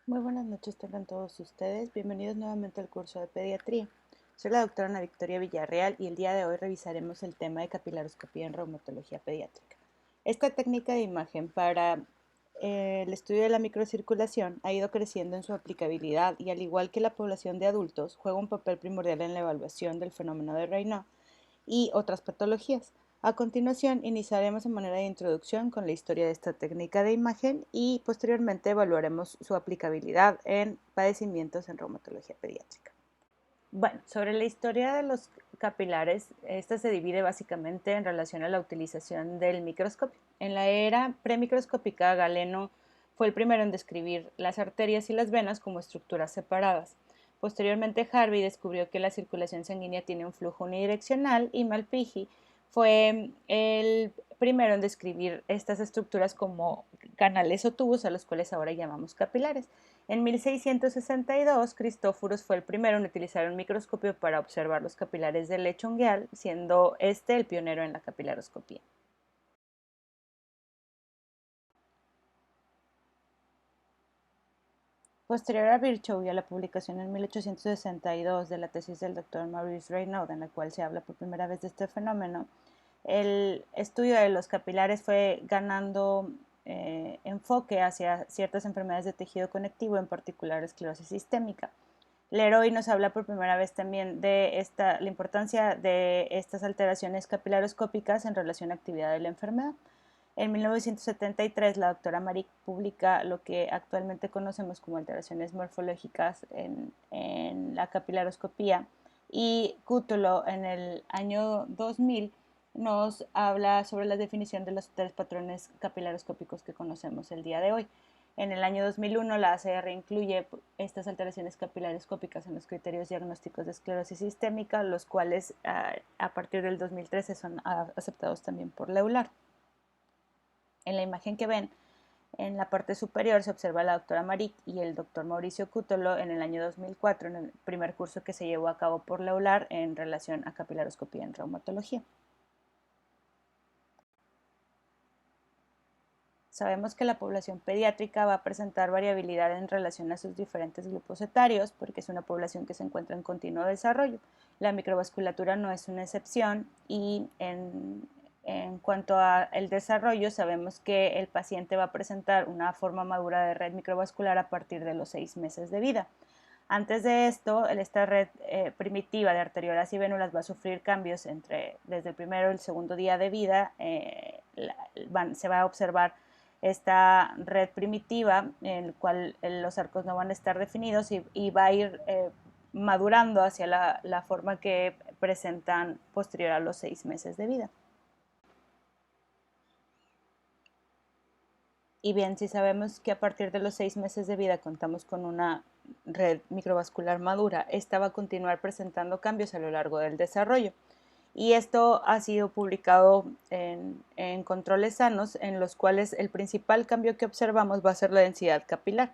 Muy buenas noches tengan todos ustedes. Bienvenidos nuevamente al curso de pediatría. Soy la doctora Ana Victoria Villarreal y el día de hoy revisaremos el tema de capilaroscopía en reumatología pediátrica. Esta técnica de imagen para el estudio de la microcirculación ha ido creciendo en su aplicabilidad y al igual que la población de adultos juega un papel primordial en la evaluación del fenómeno de Raynaud y otras patologías. A continuación, iniciaremos de manera de introducción con la historia de esta técnica de imagen y posteriormente evaluaremos su aplicabilidad en padecimientos en reumatología pediátrica. Bueno, sobre la historia de los capilares, esta se divide básicamente en relación a la utilización del microscopio. En la era premicroscópica, Galeno fue el primero en describir las arterias y las venas como estructuras separadas. Posteriormente, Harvey descubrió que la circulación sanguínea tiene un flujo unidireccional y Malpighi fue el primero en describir estas estructuras como canales o tubos a los cuales ahora llamamos capilares. En 1662, Cristóforos fue el primero en utilizar un microscopio para observar los capilares del lecho ungueal, siendo este el pionero en la capilaroscopía. Posterior a Virchow y a la publicación en 1862 de la tesis del doctor Maurice Raynaud, en la cual se habla por primera vez de este fenómeno, el estudio de los capilares fue ganando enfoque hacia ciertas enfermedades de tejido conectivo, en particular esclerosis sistémica. Leroy nos habla por primera vez también de la importancia de estas alteraciones capilaroscópicas en relación a la actividad de la enfermedad. En 1973, la doctora Maric publica lo que actualmente conocemos como alteraciones morfológicas en la capilaroscopía y Cútulo en el año 2000 nos habla sobre la definición de los tres patrones capilaroscópicos que conocemos el día de hoy. En el año 2001, la ACR incluye estas alteraciones capilaroscópicas en los criterios diagnósticos de esclerosis sistémica, los cuales a partir del 2013 son aceptados también por la EULAR. En la imagen que ven, en la parte superior se observa a la doctora Maric y el doctor Mauricio Cútolo en el año 2004, en el primer curso que se llevó a cabo por la EULAR en relación a capilaroscopía en reumatología. Sabemos que la población pediátrica va a presentar variabilidad en relación a sus diferentes grupos etarios porque es una población que se encuentra en continuo desarrollo. La microvasculatura no es una excepción y en cuanto al desarrollo, sabemos que el paciente va a presentar una forma madura de red microvascular a partir de los 6 meses de vida. Antes de esto, esta red primitiva de arteriolas y vénulas va a sufrir cambios desde el primero y el segundo día de vida. Se va a observar esta red primitiva en la cual los arcos no van a estar definidos y va a ir madurando hacia la forma que presentan posterior a los 6 meses de vida. Y bien, si sabemos que a partir de los 6 meses de vida contamos con una red microvascular madura, esta va a continuar presentando cambios a lo largo del desarrollo. Y esto ha sido publicado en controles sanos, en los cuales el principal cambio que observamos va a ser la densidad capilar.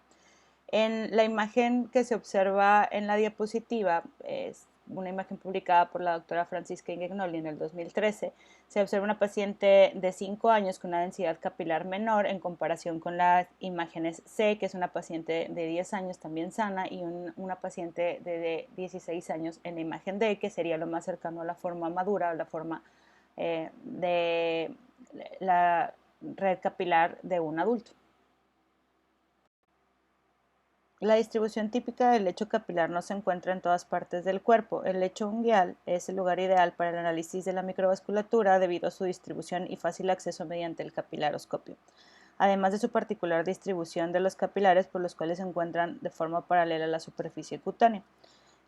En la imagen que se observa en la diapositiva, es una imagen publicada por la doctora Francisca Ingegnoli en el 2013, se observa una paciente de 5 años con una densidad capilar menor en comparación con las imágenes C, que es una paciente de 10 años también sana, y una paciente de 16 años en la imagen D, que sería lo más cercano a la forma madura o la forma de la red capilar de un adulto. La distribución típica del lecho capilar no se encuentra en todas partes del cuerpo. El lecho ungueal es el lugar ideal para el análisis de la microvasculatura debido a su distribución y fácil acceso mediante el capilaroscopio, además de su particular distribución de los capilares por los cuales se encuentran de forma paralela a la superficie cutánea.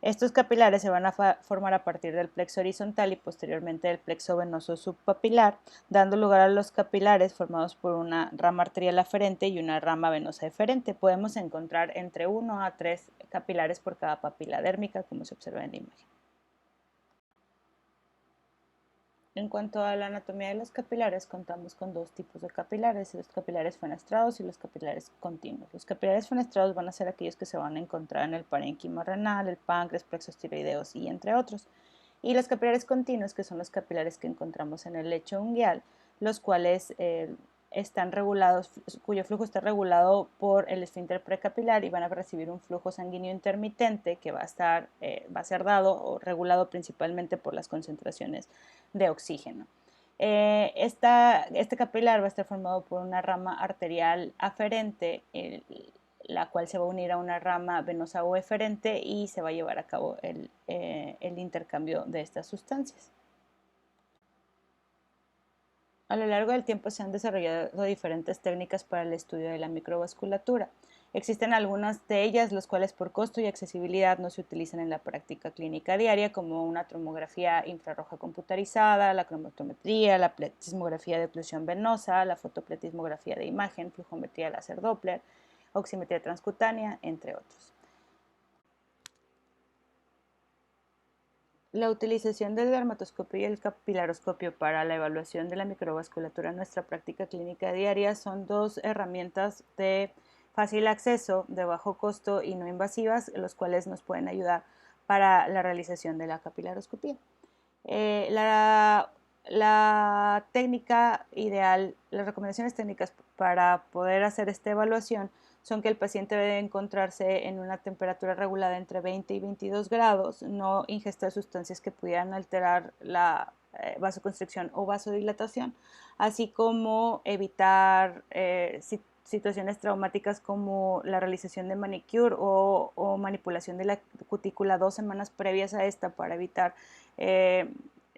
Estos capilares se van a formar a partir del plexo horizontal y posteriormente del plexo venoso subpapilar, dando lugar a los capilares formados por una rama arterial aferente y una rama venosa eferente. Podemos encontrar entre 1 a 3 capilares por cada papila dérmica, como se observa en la imagen. En cuanto a la anatomía de los capilares, contamos con dos tipos de capilares, los capilares fenestrados y los capilares continuos. Los capilares fenestrados van a ser aquellos que se van a encontrar en el parénquima renal, el páncreas, plexos tiroideos y entre otros. Y los capilares continuos, que son los capilares que encontramos en el lecho ungueal, los cuales están regulados, cuyo flujo está regulado por el esfínter precapilar y van a recibir un flujo sanguíneo intermitente que va a ser dado o regulado principalmente por las concentraciones de oxígeno. Este capilar va a estar formado por una rama arterial aferente, la cual se va a unir a una rama venosa o eferente y se va a llevar a cabo el intercambio de estas sustancias. A lo largo del tiempo se han desarrollado diferentes técnicas para el estudio de la microvasculatura. Existen algunas de ellas, las cuales por costo y accesibilidad no se utilizan en la práctica clínica diaria, como una tomografía infrarroja computarizada, la cromatometría, la pletismografía de oclusión venosa, la fotopletismografía de imagen, flujometría láser Doppler, oximetría transcutánea, entre otros. La utilización del dermatoscopio y el capilaroscopio para la evaluación de la microvasculatura en nuestra práctica clínica diaria son dos herramientas de fácil acceso, de bajo costo y no invasivas, los cuales nos pueden ayudar para la realización de la capilaroscopía. La técnica ideal, las recomendaciones técnicas para poder hacer esta evaluación son que el paciente debe encontrarse en una temperatura regulada entre 20 y 22 grados, no ingestar sustancias que pudieran alterar la vasoconstricción o vasodilatación, así como evitar situaciones traumáticas como la realización de manicure o manipulación de la cutícula 2 semanas previas a esta para evitar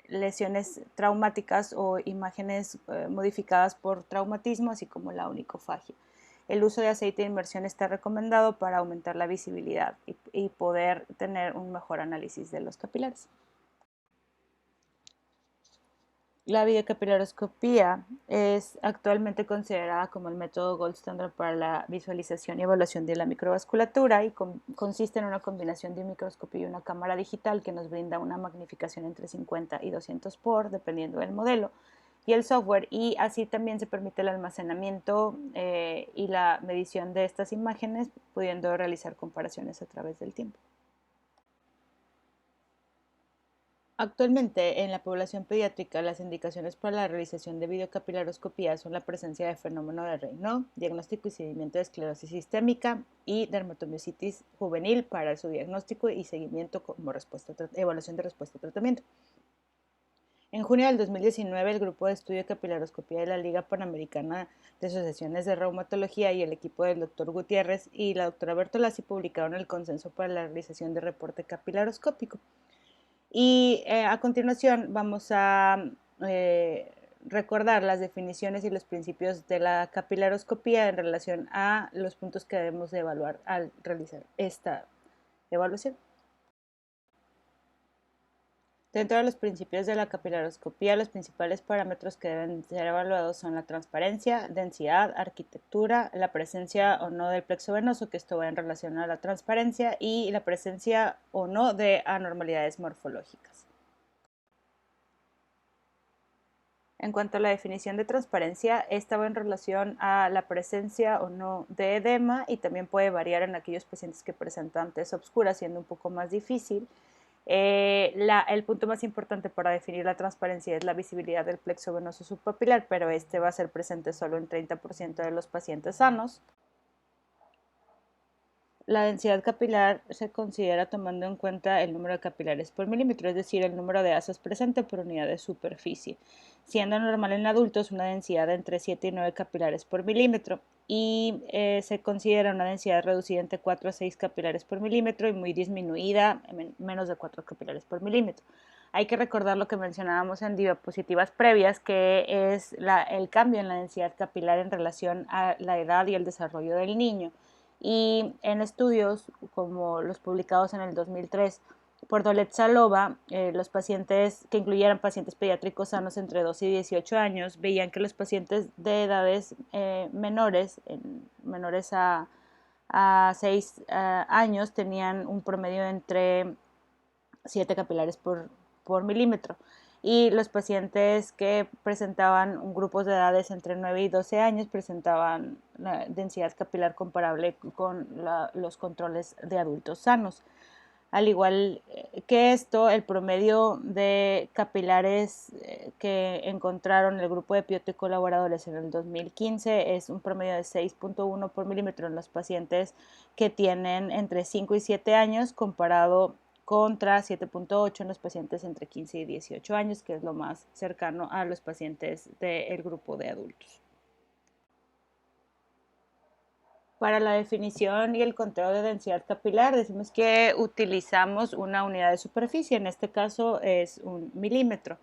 lesiones traumáticas o imágenes modificadas por traumatismo, así como la onicofagia. El uso de aceite de inmersión está recomendado para aumentar la visibilidad y poder tener un mejor análisis de los capilares. La videocapilaroscopía es actualmente considerada como el método gold standard para la visualización y evaluación de la microvasculatura y consiste en una combinación de un microscopio y una cámara digital que nos brinda una magnificación entre 50 y 200 por, dependiendo del modelo, y el software, y así también se permite el almacenamiento y la medición de estas imágenes, pudiendo realizar comparaciones a través del tiempo. Actualmente, en la población pediátrica, las indicaciones para la realización de videocapilaroscopía son la presencia de fenómeno de Raynaud, diagnóstico y seguimiento de esclerosis sistémica y dermatomiositis juvenil para su diagnóstico y seguimiento como evaluación de respuesta a tratamiento. En junio del 2019, el grupo de estudio de capilaroscopía de la Liga Panamericana de Asociaciones de Reumatología y el equipo del Dr. Gutiérrez y la doctora Bertolazzi publicaron el consenso para la realización de reporte capilaroscópico. Y a continuación vamos a recordar las definiciones y los principios de la capilaroscopía en relación a los puntos que debemos de evaluar al realizar esta evaluación. Dentro de los principios de la capilaroscopía, los principales parámetros que deben ser evaluados son la transparencia, densidad, arquitectura, la presencia o no del plexo venoso, que esto va en relación a la transparencia, y la presencia o no de anormalidades morfológicas. En cuanto a la definición de transparencia, esta va en relación a la presencia o no de edema y también puede variar en aquellos pacientes que presentan tez oscura, siendo un poco más difícil. El punto más importante para definir la transparencia es la visibilidad del plexo venoso subpapilar, pero este va a ser presente solo en 30% de los pacientes sanos. La densidad capilar se considera tomando en cuenta el número de capilares por milímetro, es decir, el número de asas presente por unidad de superficie, siendo normal en adultos una densidad de entre 7 y 9 capilares por milímetro, y se considera una densidad reducida entre 4 a 6 capilares por milímetro y muy disminuida, menos de 4 capilares por milímetro. Hay que recordar lo que mencionábamos en diapositivas previas, que es el cambio en la densidad capilar en relación a la edad y el desarrollo del niño. Y en estudios como los publicados en el 2003 por Doletzalova, los pacientes que incluyeran pacientes pediátricos sanos entre 12 y 18 años, veían que los pacientes de edades menores a 6 años tenían un promedio entre 7 capilares por milímetro, y los pacientes que presentaban grupos de edades entre 9 y 12 años presentaban la densidad capilar comparable con los controles de adultos sanos. Al igual que esto, el promedio de capilares que encontraron el grupo de Pioto y colaboradores en el 2015 es un promedio de 6.1 por milímetro en los pacientes que tienen entre 5 y 7 años, comparado contra 7.8 en los pacientes entre 15 y 18 años, que es lo más cercano a los pacientes del grupo de adultos. Para la definición y el conteo de densidad capilar, decimos que utilizamos una unidad de superficie, en este caso es un milímetro,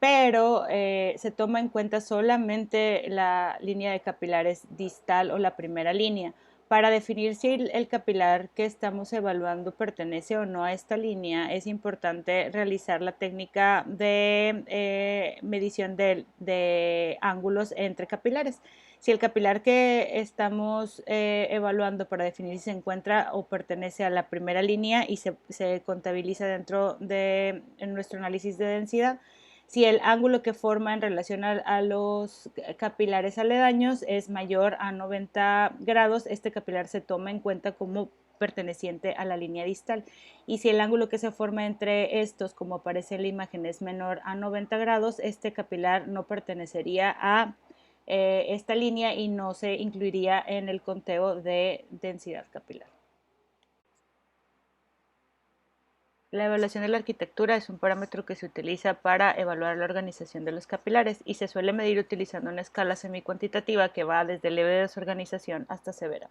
pero se toma en cuenta solamente la línea de capilares distal o la primera línea. Para definir si el capilar que estamos evaluando pertenece o no a esta línea, es importante realizar la técnica de medición de ángulos entre capilares. Si el capilar que estamos evaluando para definir si se encuentra o pertenece a la primera línea y se contabiliza dentro de nuestro análisis de densidad, si el ángulo que forma en relación a los capilares aledaños es mayor a 90 grados, este capilar se toma en cuenta como perteneciente a la línea distal. Y si el ángulo que se forma entre estos, como aparece en la imagen, es menor a 90 grados, este capilar no pertenecería a esta línea y no se incluiría en el conteo de densidad capilar. La evaluación de la arquitectura es un parámetro que se utiliza para evaluar la organización de los capilares y se suele medir utilizando una escala semicuantitativa que va desde leve desorganización hasta severa.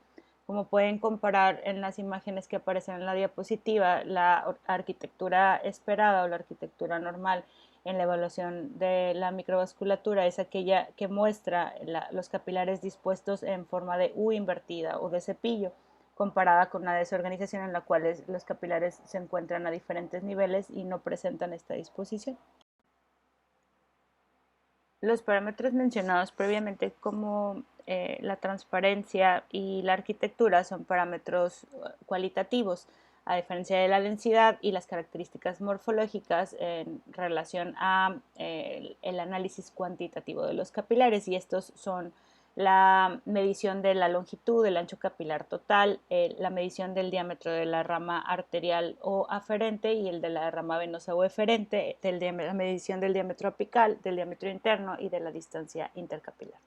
Como pueden comparar en las imágenes que aparecen en la diapositiva, la arquitectura esperada o la arquitectura normal en la evaluación de la microvasculatura es aquella que muestra los capilares dispuestos en forma de U invertida o de cepillo, comparada con una desorganización en la cual los capilares se encuentran a diferentes niveles y no presentan esta disposición. Los parámetros mencionados previamente como la transparencia y la arquitectura son parámetros cualitativos, a diferencia de la densidad y las características morfológicas en relación a el análisis cuantitativo de los capilares, y estos son la medición de la longitud, del ancho capilar total, la medición del diámetro de la rama arterial o aferente y el de la rama venosa o eferente, la medición del diámetro apical, del diámetro interno y de la distancia intercapilar.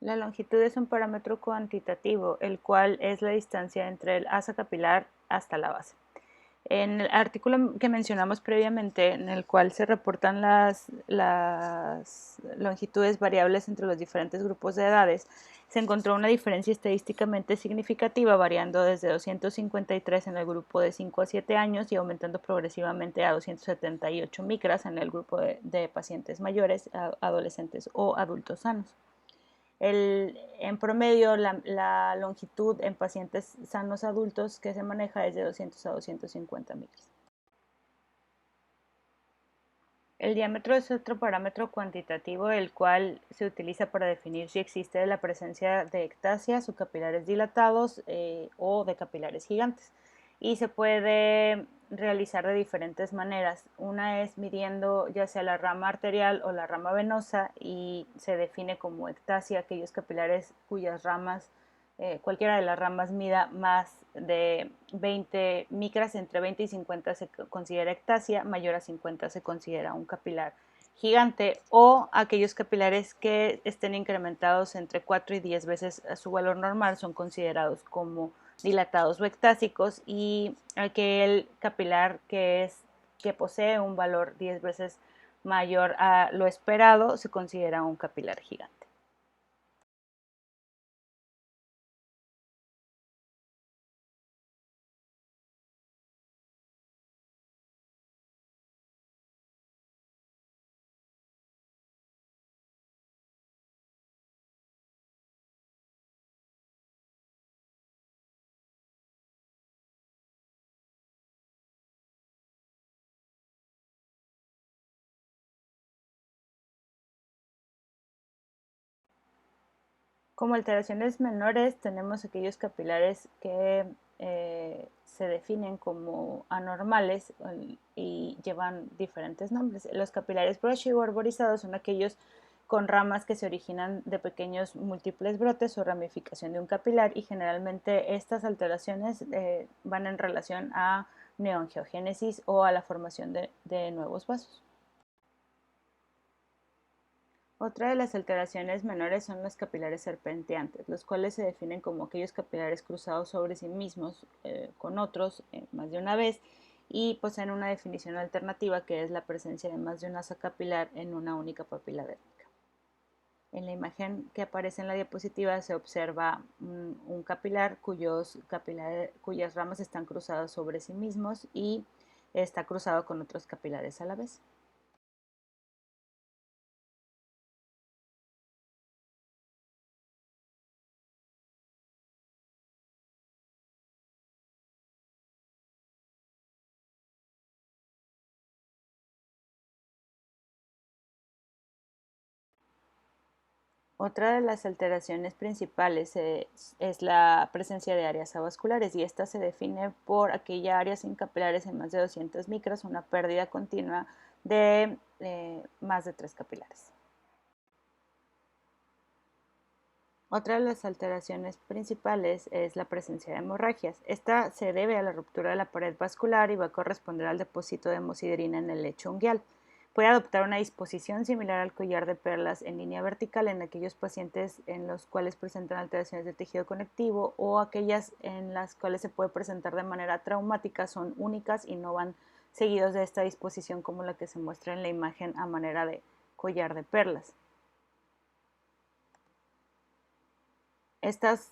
La longitud es un parámetro cuantitativo, el cual es la distancia entre el asa capilar hasta la base. En el artículo que mencionamos previamente, en el cual se reportan las longitudes variables entre los diferentes grupos de edades, se encontró una diferencia estadísticamente significativa, variando desde 253 en el grupo de 5 a 7 años y aumentando progresivamente a 278 micras en el grupo de pacientes mayores, adolescentes o adultos sanos. En promedio, la longitud en pacientes sanos adultos que se maneja es de 200 a 250 micras. El diámetro es otro parámetro cuantitativo, el cual se utiliza para definir si existe la presencia de ectasias o capilares dilatados o de capilares gigantes. Y se puede realizar de diferentes maneras. Una es midiendo ya sea la rama arterial o la rama venosa, y se define como ectasia aquellos capilares cuyas ramas, cualquiera de las ramas mida más de 20 micras, entre 20 y 50 se considera ectasia, mayor a 50 se considera un capilar gigante, o aquellos capilares que estén incrementados entre 4 y 10 veces a su valor normal son considerados como dilatados o ectásicos, y aquel capilar que posee un valor 10 veces mayor a lo esperado se considera un capilar gigante. Como alteraciones menores tenemos aquellos capilares que se definen como anormales y llevan diferentes nombres. Los capilares brushy o arborizados son aquellos con ramas que se originan de pequeños múltiples brotes o ramificación de un capilar, y generalmente estas alteraciones van en relación a neoangiogénesis o a la formación de nuevos vasos. Otra de las alteraciones menores son los capilares serpenteantes, los cuales se definen como aquellos capilares cruzados sobre sí mismos con otros más de una vez, y poseen una definición alternativa, que es la presencia de más de un asa capilar en una única papila dérmica. En la imagen que aparece en la diapositiva se observa un capilar cuyas ramas están cruzadas sobre sí mismos y está cruzado con otros capilares a la vez. Otra de las alteraciones principales es la presencia de áreas avasculares, y esta se define por aquella área sin capilares en más de 200 micras, una pérdida continua de más de 3 capilares. Otra de las alteraciones principales es la presencia de hemorragias. Esta se debe a la ruptura de la pared vascular y va a corresponder al depósito de hemosiderina en el lecho unguial. Puede adoptar una disposición similar al collar de perlas en línea vertical en aquellos pacientes en los cuales presentan alteraciones del tejido conectivo, o aquellas en las cuales se puede presentar de manera traumática, son únicas y no van seguidos de esta disposición como la que se muestra en la imagen a manera de collar de perlas. Estas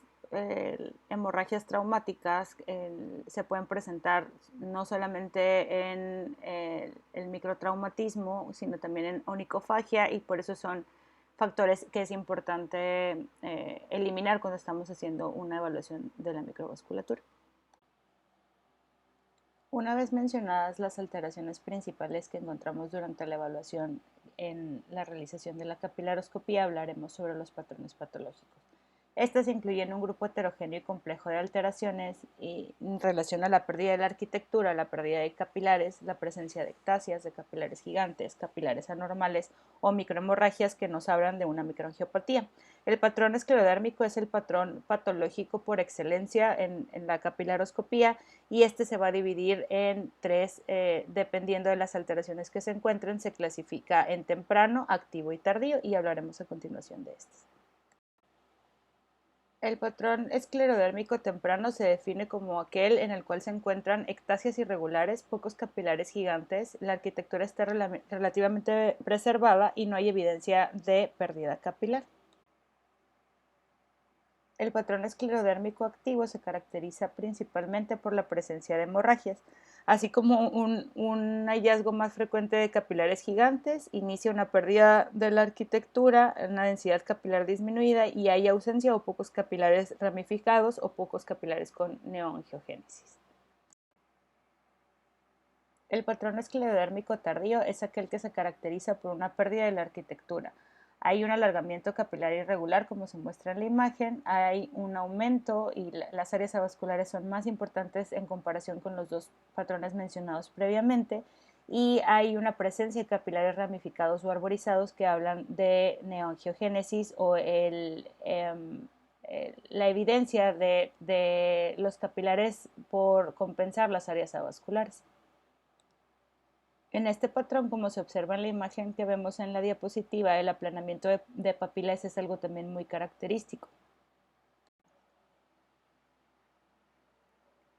hemorragias traumáticas se pueden presentar no solamente en el microtraumatismo, sino también en onicofagia, y por eso son factores que es importante eliminar cuando estamos haciendo una evaluación de la microvasculatura. Una vez mencionadas las alteraciones principales que encontramos durante la evaluación en la realización de la capilaroscopía, hablaremos sobre los patrones patológicos. Estas incluyen un grupo heterogéneo y complejo de alteraciones en relación a la pérdida de la arquitectura, la pérdida de capilares, la presencia de ectasias, de capilares gigantes, capilares anormales o microhemorragias que nos hablan de una microangiopatía. El patrón esclerodérmico es el patrón patológico por excelencia en la capilaroscopía, y este se va a dividir en tres, dependiendo de las alteraciones que se encuentren. Se clasifica en temprano, activo y tardío, y hablaremos a continuación de estos. El patrón esclerodérmico temprano se define como aquel en el cual se encuentran ectasias irregulares, pocos capilares gigantes, la arquitectura está relativamente preservada y no hay evidencia de pérdida capilar. El patrón esclerodérmico activo se caracteriza principalmente por la presencia de hemorragias, así como un hallazgo más frecuente de capilares gigantes. Inicia una pérdida de la arquitectura, una densidad capilar disminuida, y hay ausencia o pocos capilares ramificados o pocos capilares con neoangiogénesis. El patrón esclerodérmico tardío es aquel que se caracteriza por una pérdida de la arquitectura. Hay un alargamiento capilar irregular, como se muestra en la imagen, hay un aumento y las áreas avasculares son más importantes en comparación con los dos patrones mencionados previamente, y hay una presencia de capilares ramificados o arborizados que hablan de neoangiogénesis o la evidencia de los capilares por compensar las áreas avasculares. En este patrón, como se observa en la imagen que vemos en la diapositiva, el aplanamiento de papilas es algo también muy característico.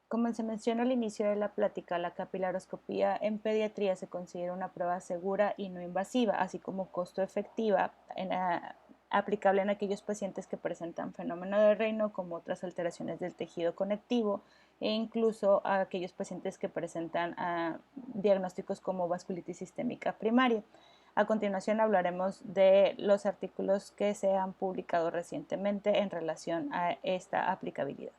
Como se mencionó al inicio de la plática, la capilaroscopía en pediatría se considera una prueba segura y no invasiva, así como costo efectiva, aplicable en aquellos pacientes que presentan fenómeno de Raynaud como otras alteraciones del tejido conectivo, e incluso a aquellos pacientes que presentan diagnósticos como vasculitis sistémica primaria. A continuación hablaremos de los artículos que se han publicado recientemente en relación a esta aplicabilidad.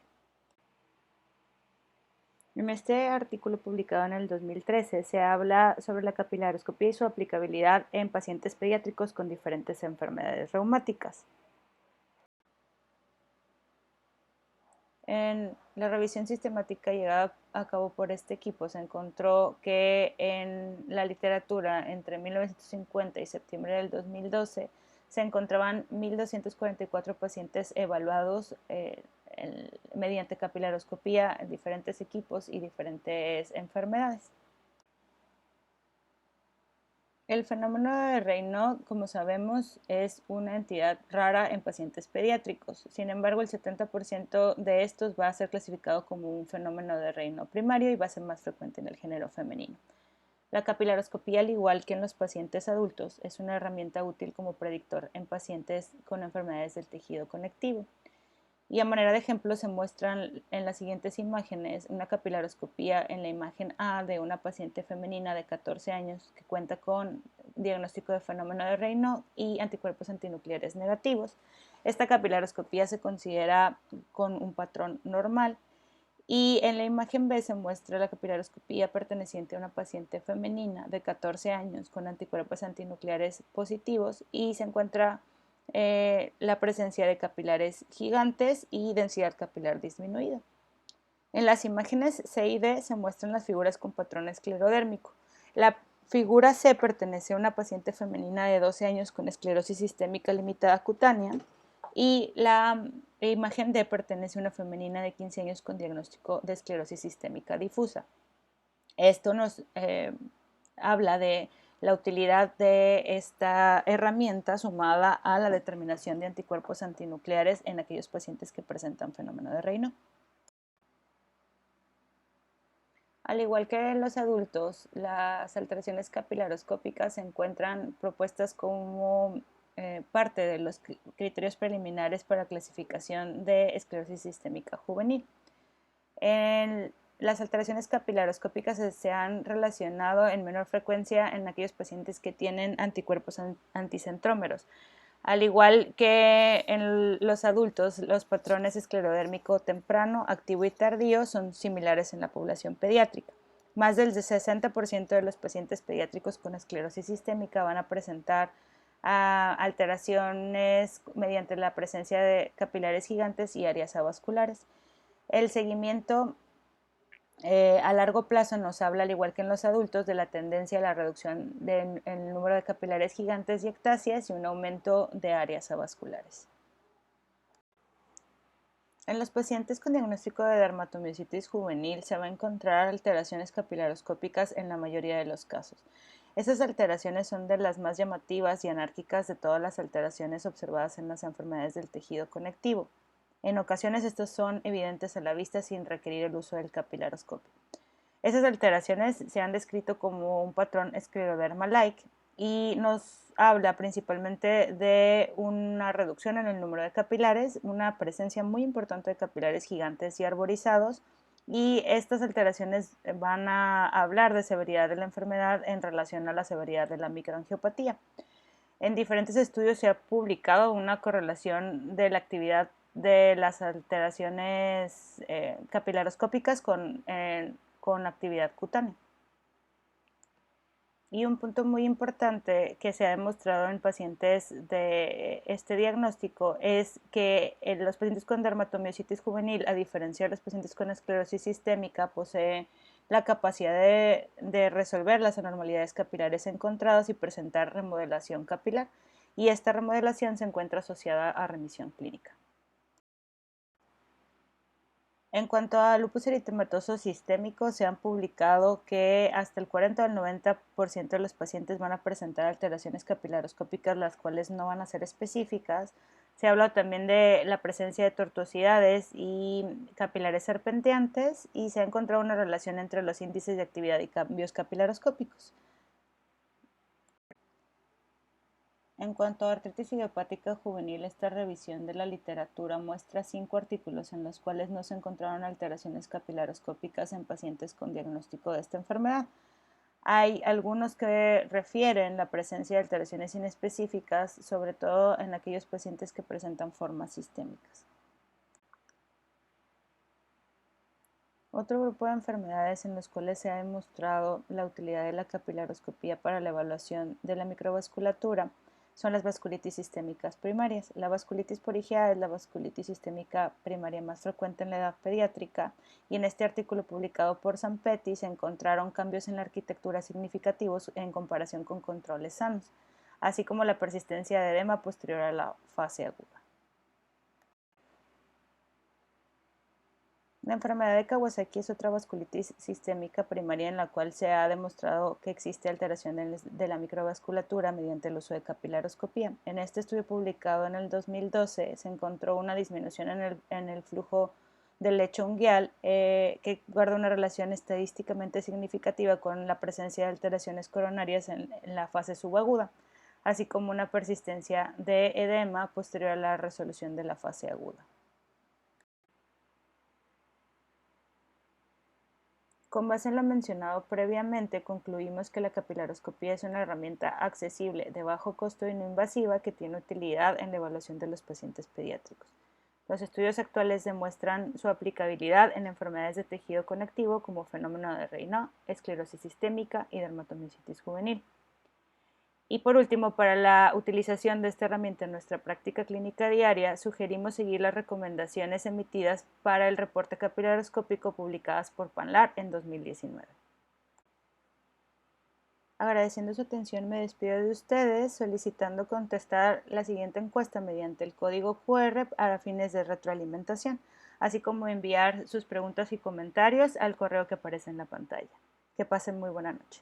En este artículo publicado en el 2013 se habla sobre la capilaroscopía y su aplicabilidad en pacientes pediátricos con diferentes enfermedades reumáticas. En la revisión sistemática llevada a cabo por este equipo se encontró que en la literatura entre 1950 y septiembre del 2012 se encontraban 1.244 pacientes evaluados mediante capilaroscopía en diferentes equipos y diferentes enfermedades. El fenómeno de Raynaud, como sabemos, es una entidad rara en pacientes pediátricos. Sin embargo, el 70% de estos va a ser clasificado como un fenómeno de Raynaud primario y va a ser más frecuente en el género femenino. La capilaroscopía, al igual que en los pacientes adultos, es una herramienta útil como predictor en pacientes con enfermedades del tejido conectivo. Y a manera de ejemplo se muestran en las siguientes imágenes una capilaroscopía en la imagen A de una paciente femenina de 14 años que cuenta con diagnóstico de fenómeno de Raynaud y anticuerpos antinucleares negativos. Esta capilaroscopía se considera con un patrón normal. Y en la imagen B se muestra la capilaroscopía perteneciente a una paciente femenina de 14 años con anticuerpos antinucleares positivos y se encuentra la presencia de capilares gigantes y densidad capilar disminuida. En las imágenes C y D se muestran las figuras con patrón esclerodérmico. La figura C pertenece a una paciente femenina de 12 años con esclerosis sistémica limitada cutánea y la imagen D pertenece a una femenina de 15 años con diagnóstico de esclerosis sistémica difusa. Esto nos habla de la utilidad de esta herramienta sumada a la determinación de anticuerpos antinucleares en aquellos pacientes que presentan fenómeno de Raynaud. Al igual que en los adultos, las alteraciones capilaroscópicas se encuentran propuestas como parte de los criterios preliminares para clasificación de esclerosis sistémica juvenil. Las alteraciones capilaroscópicas se han relacionado en menor frecuencia en aquellos pacientes que tienen anticuerpos anticentrómeros. Al igual que en los adultos, los patrones esclerodérmico temprano, activo y tardío son similares en la población pediátrica. Más del 60% de los pacientes pediátricos con esclerosis sistémica van a presentar alteraciones mediante la presencia de capilares gigantes y áreas avasculares. El seguimiento a largo plazo nos habla, al igual que en los adultos, de la tendencia a la reducción del número de capilares gigantes y ectasias y un aumento de áreas avasculares. En los pacientes con diagnóstico de dermatomiositis juvenil se va a encontrar alteraciones capilaroscópicas en la mayoría de los casos. Estas alteraciones son de las más llamativas y anárquicas de todas las alteraciones observadas en las enfermedades del tejido conectivo. En ocasiones estos son evidentes a la vista sin requerir el uso del capilaroscopio. Esas alteraciones se han descrito como un patrón escleroderma-like y nos habla principalmente de una reducción en el número de capilares, una presencia muy importante de capilares gigantes y arborizados, y estas alteraciones van a hablar de severidad de la enfermedad en relación a la severidad de la microangiopatía. En diferentes estudios se ha publicado una correlación de la actividad de las alteraciones capilaroscópicas con actividad cutánea. Y un punto muy importante que se ha demostrado en pacientes de este diagnóstico es que los pacientes con dermatomiositis juvenil, a diferencia de los pacientes con esclerosis sistémica, poseen la capacidad de resolver las anormalidades capilares encontradas y presentar remodelación capilar. Y esta remodelación se encuentra asociada a remisión clínica. En cuanto a lupus eritematoso sistémico, se han publicado que hasta el 40 al 90% de los pacientes van a presentar alteraciones capilaroscópicas, las cuales no van a ser específicas. Se habla también de la presencia de tortuosidades y capilares serpenteantes y se ha encontrado una relación entre los índices de actividad y cambios capilaroscópicos. En cuanto a artritis idiopática juvenil, esta revisión de la literatura muestra 5 artículos en los cuales no se encontraron alteraciones capilaroscópicas en pacientes con diagnóstico de esta enfermedad. Hay algunos que refieren la presencia de alteraciones inespecíficas, sobre todo en aquellos pacientes que presentan formas sistémicas. Otro grupo de enfermedades en los cuales se ha demostrado la utilidad de la capilaroscopía para la evaluación de la microvasculatura son las vasculitis sistémicas primarias. La vasculitis por IgA es la vasculitis sistémica primaria más frecuente en la edad pediátrica y en este artículo publicado por Zampetti se encontraron cambios en la arquitectura significativos en comparación con controles sanos. así como la persistencia de edema posterior a la fase aguda. La enfermedad de Kawasaki es otra vasculitis sistémica primaria en la cual se ha demostrado que existe alteración de la microvasculatura mediante el uso de capilaroscopía. En este estudio publicado en el 2012 se encontró una disminución en el flujo del lecho unguial que guarda una relación estadísticamente significativa con la presencia de alteraciones coronarias en la fase subaguda, así como una persistencia de edema posterior a la resolución de la fase aguda. Con base en lo mencionado previamente, concluimos que la capilaroscopía es una herramienta accesible, de bajo costo y no invasiva que tiene utilidad en la evaluación de los pacientes pediátricos. Los estudios actuales demuestran su aplicabilidad en enfermedades de tejido conectivo como fenómeno de Raynaud, esclerosis sistémica y dermatomiositis juvenil. Y por último, para la utilización de esta herramienta en nuestra práctica clínica diaria, sugerimos seguir las recomendaciones emitidas para el reporte capilaroscópico publicadas por PANLAR en 2019. Agradeciendo su atención, me despido de ustedes solicitando contestar la siguiente encuesta mediante el código QR para fines de retroalimentación, así como enviar sus preguntas y comentarios al correo que aparece en la pantalla. Que pasen muy buena noche.